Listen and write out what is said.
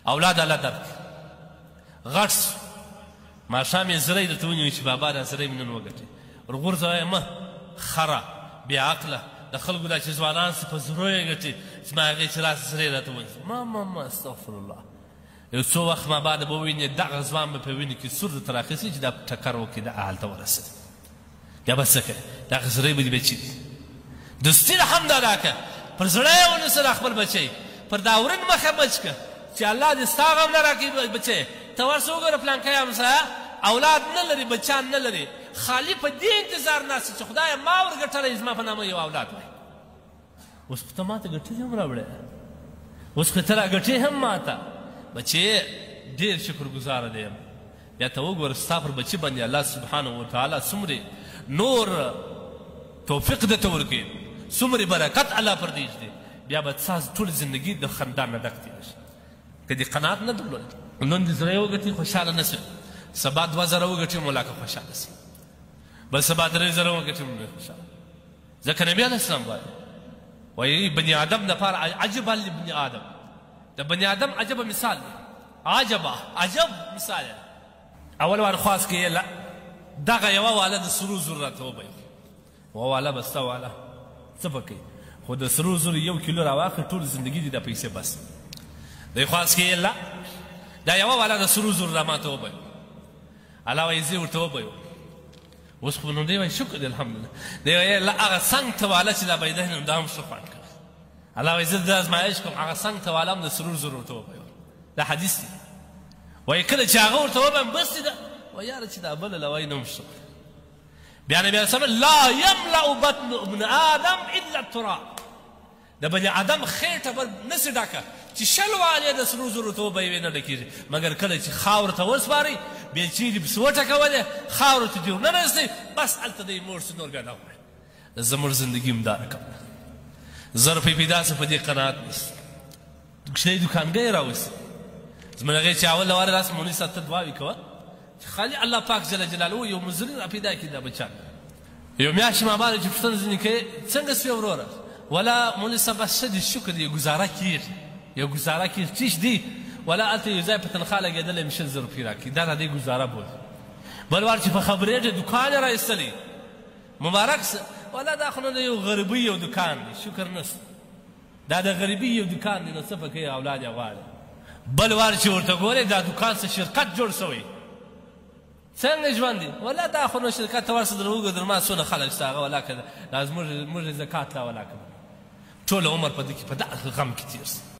اولاد الله درکړي غټ سو ماښام یې زری درته ونیوي چې بابا دا زری مې نن وګټې ورغورځوه مه خره بې عقله د خلکو دا چې ځوانان سي په زرو یې ګټي چې ما هغې چې راسه زری راته ونیسه ما استغفر الله یو څو وخت ما بعده به ووینې دغه ځوان به په وینې کې سور درته راخیستي چې دا ټکر وکړي دا هلته ورسېد بیا به څه کوې دغه زری به دې بچي دي دوستي ده هم دا راکړه پر زړه یې ونیسه دا خپل بچی پر دا ورن مخه بچ کړه چې الله دې ستا غم نه راکړي بچی ته ورسه وګوره پلانکی همسایه اولاد نه لري بچیان نه لري خالي په دې انتظار ناست چې خدایه ما ورګټلی زما په نامه یو اولاد وای اوس خو ته ما ته ګټلې هم راوړې اوس خو ته راګټې هم ما ته بچې ډېر شکرګزاره دی یم بیا ته وګوره ستا پر بچي باندې الله سبحانه وتعالی څومرې نور توفیق درته ورکوي څومرې برکت الله پر دې ږدي بیا به ستا ټول زندګي د خندا نه ډک تېره شي که دې قناعت نه درلود نن دې زړه یې وګټي خوشحاله نه شي سبا 2000 وګټي ملاکه خوشحاله شي بل سبا 3000 وګټي خوشحاله ځکه نبي علیه السلام وایي بني آدم دپاره عجبا لبني آدم د بني آدم عجبه مثال دی عجب مثال دی اول وار خواست کې لا دغه یوه واله د سرو زرو راته وبیل یوه واله به ستا واله څه به کوي خو د سرو زرو 1 کیلو راواخلي ټول زندګي دي دا پیسې بس دی خواست کې لا دا یوه واله د سرو زرو را ماته وبیل الله وایي زه ورته وبیل اوس خو نو دی وایي شکر دی الحمدلله دی وایي لا هغه څنګ ته واله چې دا پیدا نو دا هم ښه خوند کوي الله وایي زه د ازمایش کوم هغه څنګ ته واله هم د سرو زرو ورته وبیل دا حدیث دی وایي کله چې هغه ورته وبیم بس دی وایي یاره چې دا بله له وایي نو هم ښه بیا نبي علیه لا یملأ بطن ابن آدم الا التراب د بني آدم خېټه به نسي ډکه چې شل والې د سرو زرو ته وبه یې نه ډکېږي مګر کله چې خاورو ته وسپارئ بیا چیرې پسې وټکولې خاورو ته دې ورننستئ بس هلته دی موړ شي نور بیا نه غواړي زموږ زندګي هم دا رقم ده 1000 روپۍ پیدا څه په دې قناعت نشته کوچنی دوکانګی یې راوستي زموږ هغې چې اول وارې راسه مولوي صاحب ته دعاوې کوه چې خالي الله پاک جل جلاله یو مزري را پیدا کړي دا بچیان یو میاشت ما باندې چې پوښتنه ځینې کوې څنګه سوې وروره ولا مولوي صاحب بس ښه دي شکر دی ګزاره کېږي یو ګزاره کېږي ټیش دی ولا هلته یو ځای په تنخوا لګېدلی یم 100,000 روپۍ راکړي دا د دې ګزاره بولي بل وار چې په خبرېږي دوکان یې را ایستلی مبارک سه ولا دا خو نه د یو غریبۍ یو دوکان دی شکر نشته دا د غریبۍ یو دوکان دی نو څه پکې اولاد یې غواړي بل وار چې ورته ګورې دا دوکان څه شرکت جوړ شوی څنګه ژوند دی ولا دا خو نو شرکت ته ورسه در وګورې در ما څونه خلک شته هغه ولا که دا زموږ زکات لا ولا که ټول عمر په دې کې په دغه غم کې تېر شي